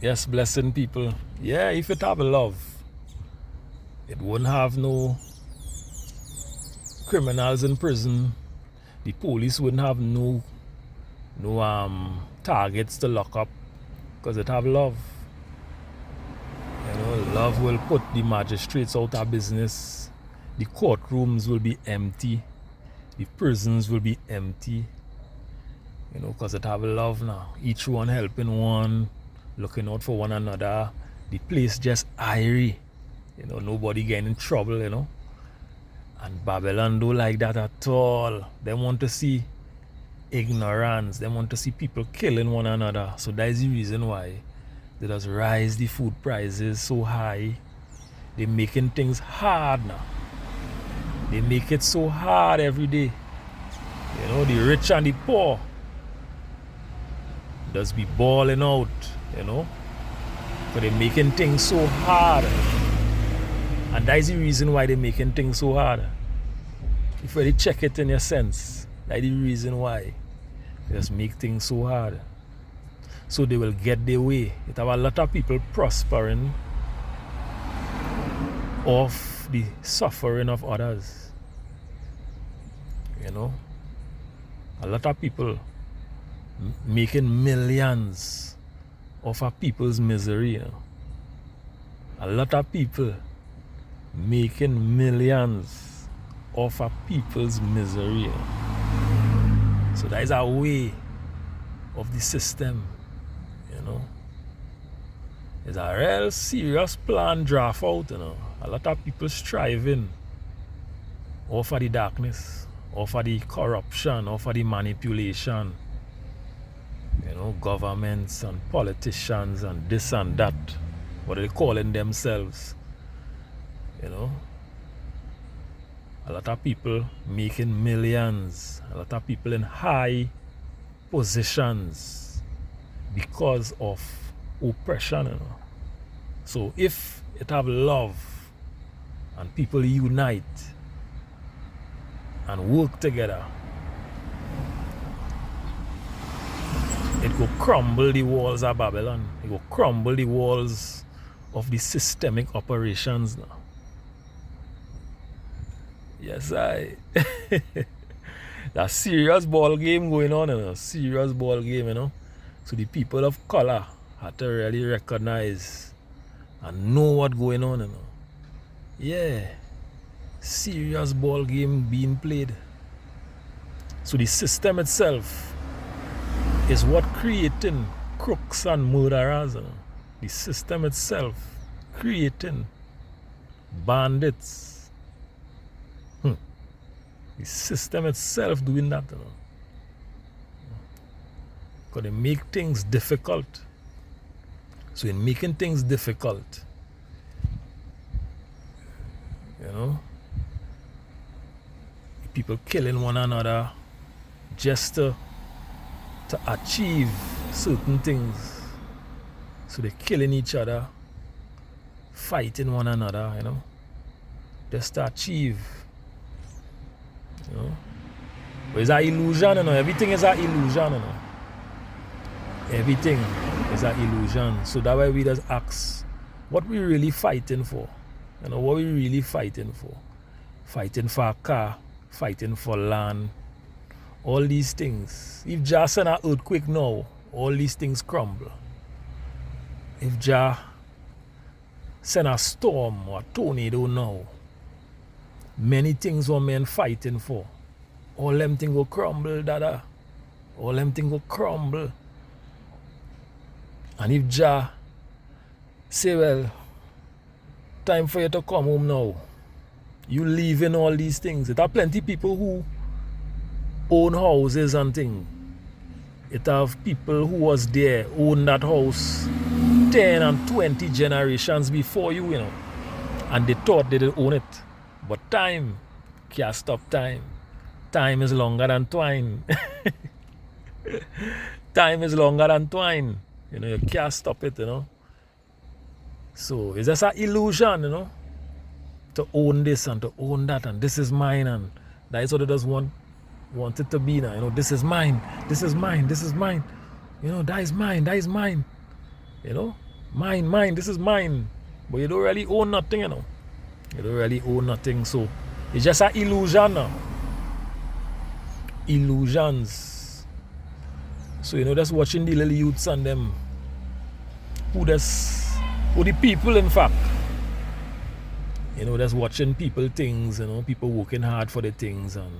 Yes, blessing people. Yeah, if it have love, it wouldn't have no criminals in prison. The police wouldn't have no targets to lock up because it have love. You know, love will put the magistrates out of business. The courtrooms will be empty. The prisons will be empty. You know, because it have love now. Each one helping one, looking out for one another. The place just airy. You know, nobody getting in trouble, you know. And Babylon don't like that at all. They want to see ignorance. They want to see people killing one another. So that is the reason why they just rise the food prices so high. They're making things hard now. They make it so hard every day. You know, the rich and the poor just be balling out, you know. But they're making things so hard. And that is the reason why they're making things so hard. If you really check it in your sense, that is the reason why they just make things so hard. So they will get their way. It have a lot of people prospering off the suffering of others. You know, a lot of people making millions off of people's misery. You know, a lot of people making millions off of people's misery. You know? So that is a way of the system. You know, it's a real serious plan draft out. You know, a lot of people striving off of the darkness, off of the corruption, off of the manipulation. You know, governments and politicians and this and that, what are they calling themselves? You know, a lot of people making millions, a lot of people in high positions because of oppression. You know? So if it have love and people unite and work together, it will crumble the walls of Babylon. It will crumble the walls of the systemic operations now. Yes, That's serious ball game going on, you know. Serious ball game, you know. So the people of color have to really recognize and know what's going on, you know. Yeah. Serious ball game being played. So the system itself is what creating crooks and murderers. You know? The system itself creating bandits. The system itself doing that. You know? Because they make things difficult. So in making things difficult, you know, people killing one another just to achieve certain things. So they're killing each other, fighting one another, you know, just to achieve. You know, but it's an illusion, you know. Everything is an illusion, you know. Everything is an illusion. So that's why we just ask, what we really fighting for? You know, what we really fighting for? Fighting for a car, fighting for land, all these things. If Jah send an earthquake now, all these things crumble. If Jah send a storm or a tornado now, many things what men fighting for, all them things will crumble, dada. All them things will crumble. And if Jah say, well, time for you to come home now, you leaving all these things. It have plenty people who own houses and things. It have people who was there, own that house 10 and 20 generations before you, you know. And they thought they didn't own it. But time can't stop time. Time is longer than twine. Time is longer than twine. You know, you can't stop it, you know. So it's just an illusion, you know, to own this and to own that, and this is mine, and that is what it does want it to be now. You know, this is mine, this is mine, this is mine. You know, that is mine, that is mine. You know, Mine, this is mine. But you don't really own nothing, you know. You don't really own nothing, so it's just an illusion now. Illusions. So, you know, just watching the little youths and them, who the people, in fact. You know, just watching people things, you know, people working hard for the things, and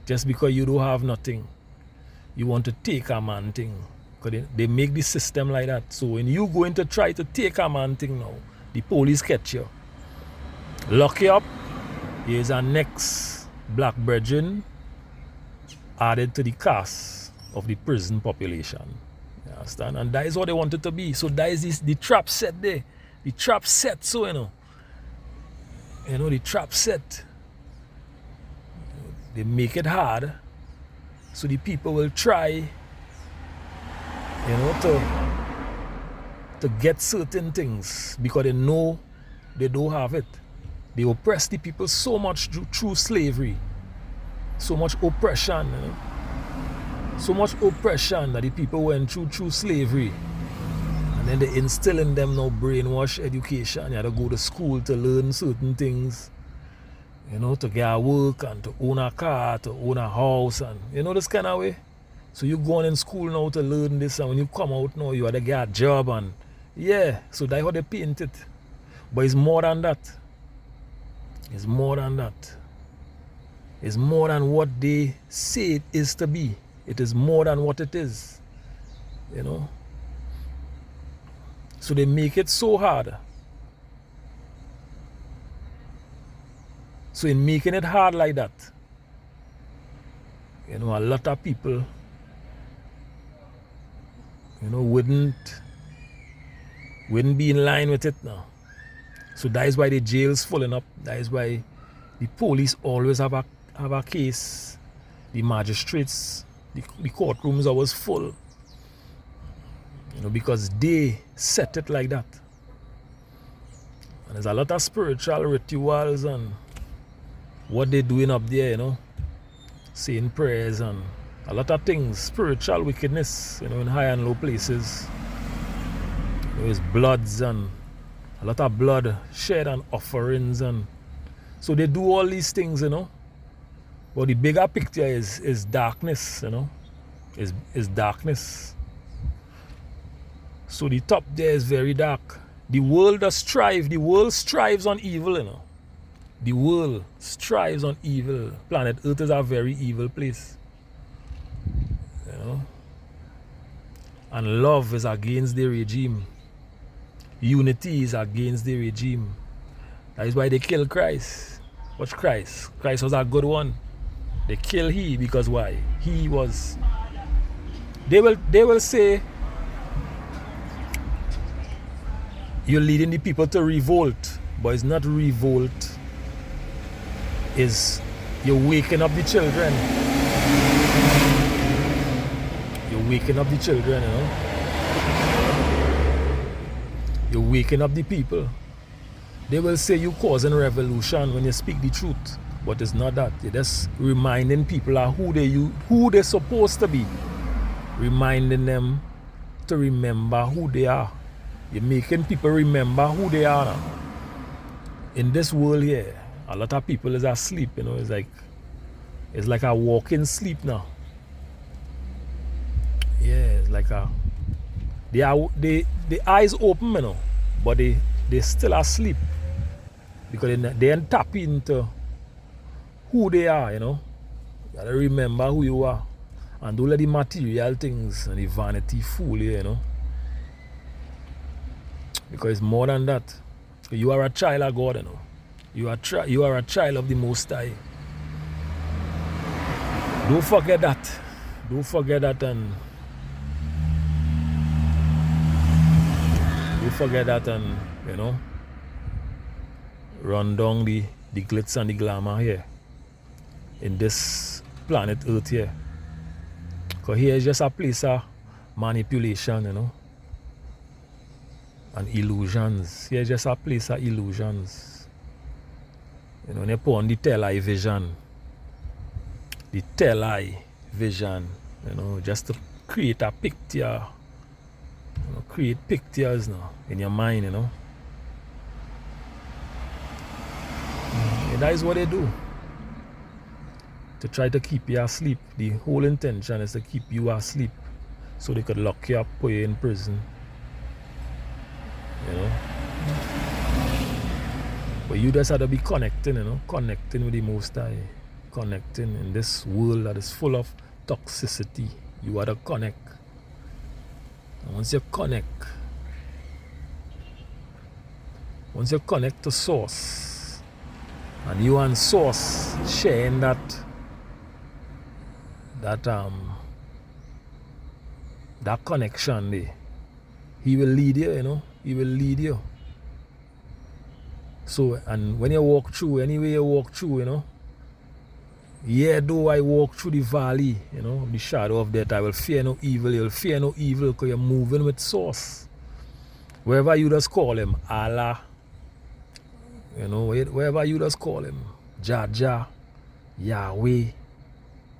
just because you don't have nothing, you want to take a man thing. Because they make the system like that. So when you going to try to take a man thing now, the police catch you, lock you up. Here's our next black brethren added to the cast of the prison population. You understand? And that is what they wanted to be. So that is the trap set there. The trap set, so, you know. You know, the trap set. They make it hard, so the people will try, you know, to get certain things because they know they don't have it. They oppress the people so much through slavery, so much oppression, you know, so much oppression that the people went through slavery. And then they instill in them now brainwash education. You have to go to school to learn certain things, you know, to get a work and to own a car, to own a house, and you know, this kind of way. So you going in school now to learn this, and when you come out now, you have to get a job, and yeah, so that's how they paint it. But it's more than that. It's more than that. It's more than what they say it is to be. It is more than what it is, you know. So they make it so hard. So in making it hard like that, you know, a lot of people, you know, wouldn't be in line with it now. So that is why the jail's filling up. That is why the police always have a case. The magistrates, the courtrooms are always full. You know, because they set it like that. And there's a lot of spiritual rituals and what they're doing up there, you know, saying prayers and a lot of things, spiritual wickedness, you know, in high and low places. There's bloods and a lot of blood shed and offerings, and so they do all these things, you know. But the bigger picture is darkness, you know, is darkness. So the top there is very dark. The world does strive. The world strives on evil, you know. The world strives on evil. Planet Earth is a very evil place, you know. And love is against the regime. Unity is against the regime. That is why they kill Christ. What's Christ? Christ was a good one. They kill he because why? He was. They will say you're leading the people to revolt, but it's not revolt. Is you're waking up the children. You're waking up the children, you know. You're waking up the people. They will say you're causing revolution when you speak the truth, but it's not that. You're just reminding people of who they're supposed to be. Reminding them to remember who they are. You're making people remember who they are now. In this world here, a lot of people is asleep, you know. It's like a walking sleep now. Yeah, it's like the eyes open, you know, but they still asleep because they ain't tap into who they are, you know. You gotta remember who you are, and don't let the material things and the vanity fool you, you know. Because it's more than that. You are a child of God, you know. You are a child of the Most High. Don't forget that. Don't forget that, and you know, run down the glitz and the glamour here in this planet Earth here. Because here is just a place of manipulation, you know, and illusions. Here is just a place of illusions. You know, when you put on the television, you know, just to create a picture, you know, create pictures now in your mind, you know. And that is what they do. To try to keep you asleep. The whole intention is to keep you asleep. So they could lock you up, put you in prison. You know. But you just have to be connecting, you know, connecting with the Most High. Connecting in this world that is full of toxicity. You have to connect. And once you connect to Source, and you and Source sharing that connection there, He will lead you, you know. He will lead you. So, and when you walk through, anyway you walk through, you know, yeah, though I walk through the valley, you know, the shadow of death, I will fear no evil. You'll fear no evil because you're moving with Source. Wherever you just call Him, Allah, you know, wherever you just call Him, Jah, Yahweh,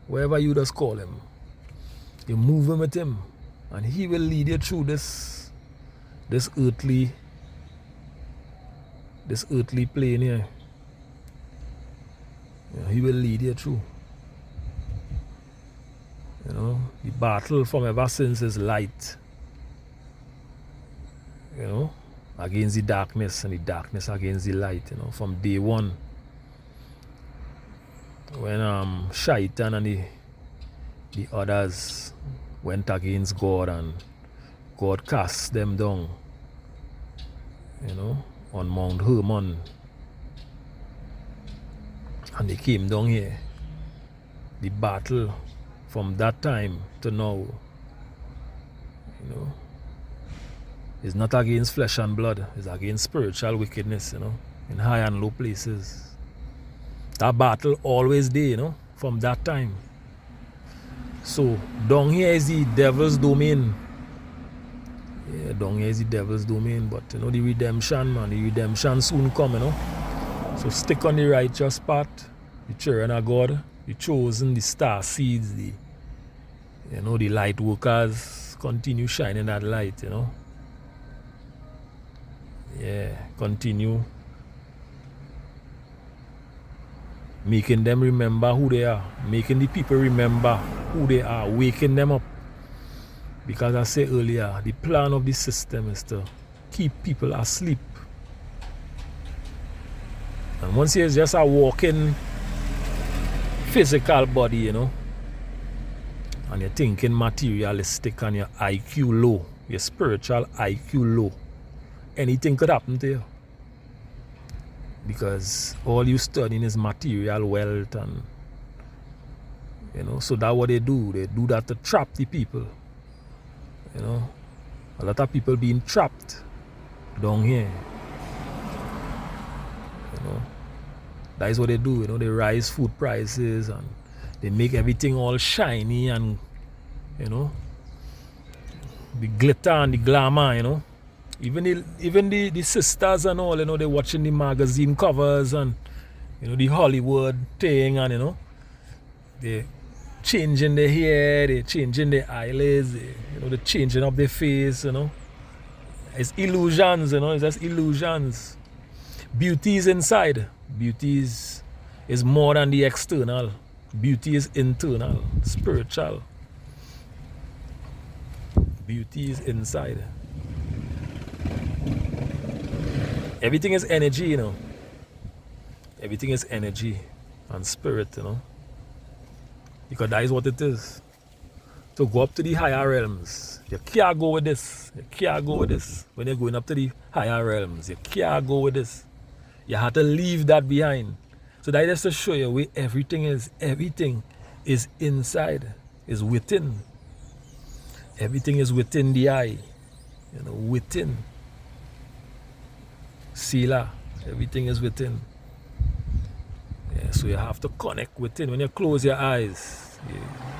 wherever you just call Him, you're moving with Him, and He will lead you through this earthly plane here. Yeah, He will lead you through. You know, the battle from ever since is light. You know, against the darkness, and the darkness against the light, you know, from day one. When Shaitan and the others went against God, and God cast them down, you know, on Mount Hermon. And they came down here. The battle from that time to now, you know, is not against flesh and blood. It's against spiritual wickedness, you know, in high and low places. That battle always there, you know, from that time. So down here is the devil's domain. Yeah, down here is the devil's domain. But you know, the redemption, man, the redemption soon come, you know. So stick on the righteous path, the children of God, the chosen, the star seeds, the light workers, continue shining that light, you know. Yeah, continue making them remember who they are, making the people remember who they are, waking them up. Because I said earlier, the plan of the system is to keep people asleep. And once you're just a walking physical body, you know, and you're thinking materialistic and your IQ low, your spiritual IQ low, anything could happen to you. Because all you studying is material wealth, and you know, so that's what they do. They do that to trap the people. You know, a lot of people being trapped down here. You know, that is what they do. You know, they rise food prices and they make everything all shiny and, you know, the glitter and the glamour, you know. Even the sisters and all, you know, they're watching the magazine covers and, you know, the Hollywood thing, and, you know, they're changing their hair, they're changing their eyelids, they're changing up their face, you know. It's illusions, you know, it's just illusions. Beauty is inside. Beauty is more than the external. Beauty is internal, spiritual. Beauty is inside. Everything is energy, you know. Everything is energy and spirit, you know. Because that is what it is. To go up to the higher realms, you can't go with this. You can't go with this. When you're going up to the higher realms, you can't go with this. You have to leave that behind. So that is to show you where everything is. Everything is inside, is within. Everything is within the eye. You know, within. Sila, everything is within. Yeah, so you have to connect within. When you close your eyes,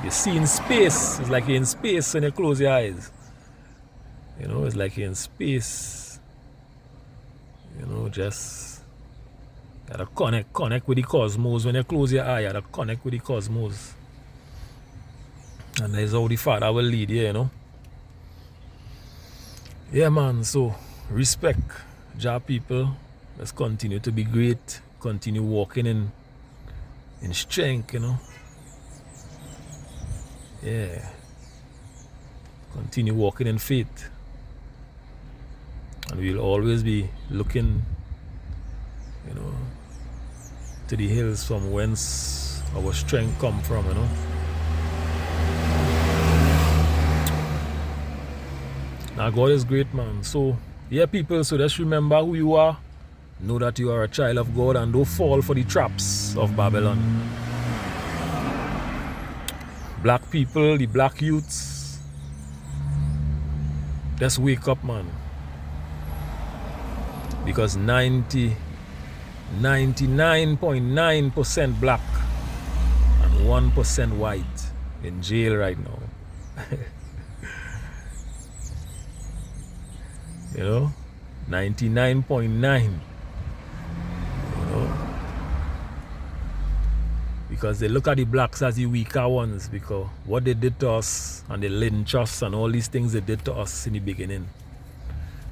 you see in space. It's like you're in space when you close your eyes. You know, it's like you're in space. You know, just you gotta connect with the cosmos. When you close your eye, you gotta connect with the cosmos. And that's how the Father will lead you, you know. Yeah, man, so respect Jah people. Let's continue to be great, continue walking in strength, you know. Yeah. Continue walking in faith. And we'll always be looking, you know, to the hills from whence our strength come from, you know. Now God is great, man. So, yeah, people, so just remember who you are. Know that you are a child of God and don't fall for the traps of Babylon. Black people, the black youths, just wake up, man. Because 99.9% black and 1% white in jail right now. You know, 99.9. You know, because they look at the blacks as the weaker ones because what they did to us and the lynch us and all these things they did to us in the beginning.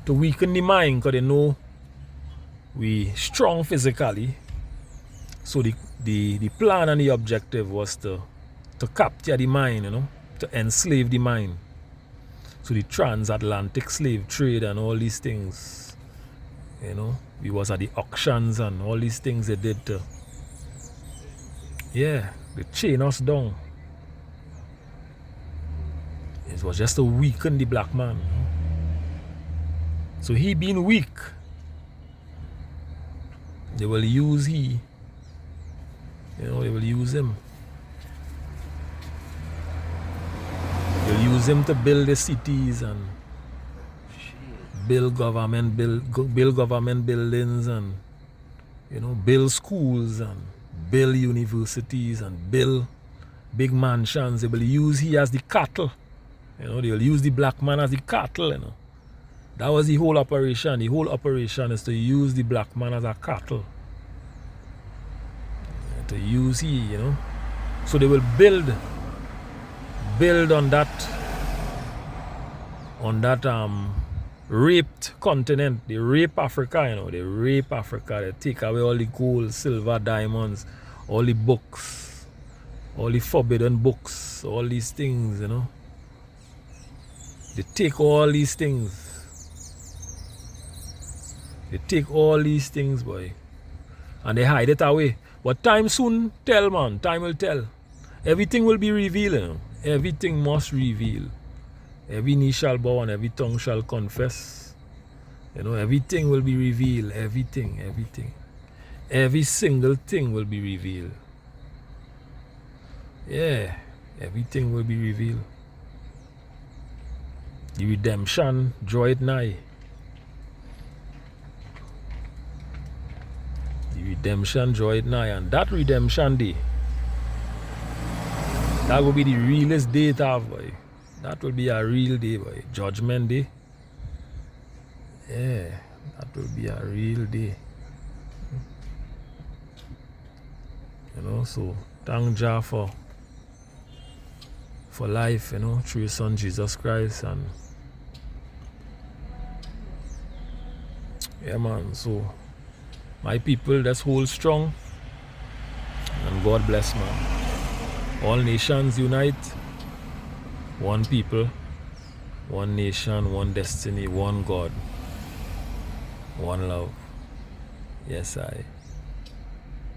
To weaken the mind because they know we strong physically. So the plan and the objective was to capture the mind, you know, to enslave the mind. So the transatlantic slave trade and all these things, you know, we was at the auctions and all these things they did to, yeah, they chain us down. It was just to weaken the black man. You know? So he being weak, they will use they will use him. They'll use him to build the cities and build government buildings and, you know, build schools and build universities and build big mansions. They will use he as the cattle. You know, they'll use the black man as the cattle, you know. That was the whole operation. The whole operation is to use the black man as a cattle. To use he, you know. So they will build on that raped continent. They rape Africa, you know. They rape Africa. They take away all the gold, silver, diamonds, all the books, all the forbidden books, all these things, you know. They take all these things. They take all these things, boy, and they hide it away. But time soon tell, man. Time will tell. Everything will be revealed, you know. Everything must reveal. Every knee shall bow and every tongue shall confess. You know, everything will be revealed. Everything. Every single thing will be revealed. Yeah, everything will be revealed. The redemption draweth nigh. The redemption draweth nigh, and that redemption day, that will be the realest day to have, boy. That will be a real day, boy. Judgment day. Yeah, that will be a real day. You know, so thank Jah for life, you know, through His Son Jesus Christ. And yeah, man, so my people, let's hold strong. And God bless, man. All nations unite. One people, one nation, one destiny, one God, one love. Yes, I.